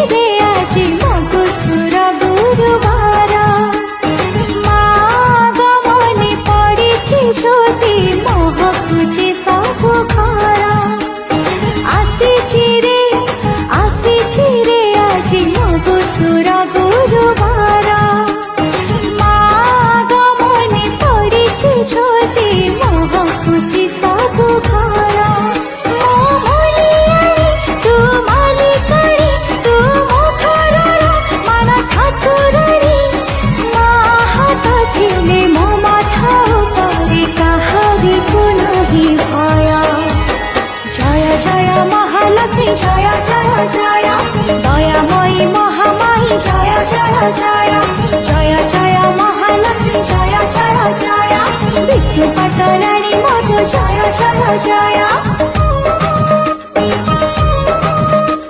চিরে আজি মধুসূর গুরুবার মা গমনে পড়েছি জ্যোতি মহকুচি সবু ঘর আসিছি রে আজি মধুসূর গুরুবার মা গমনে পড়েছি জ্যোতি মহকুচি সবু ঘর জয় জয় জয় দয়াময়ী মহামায়ী জয় জয় জয় জয় জয় মহালক্ষ্মী জয় জয় জয় বিষ্ণু পাটরানী মধু জয় জয় জয়।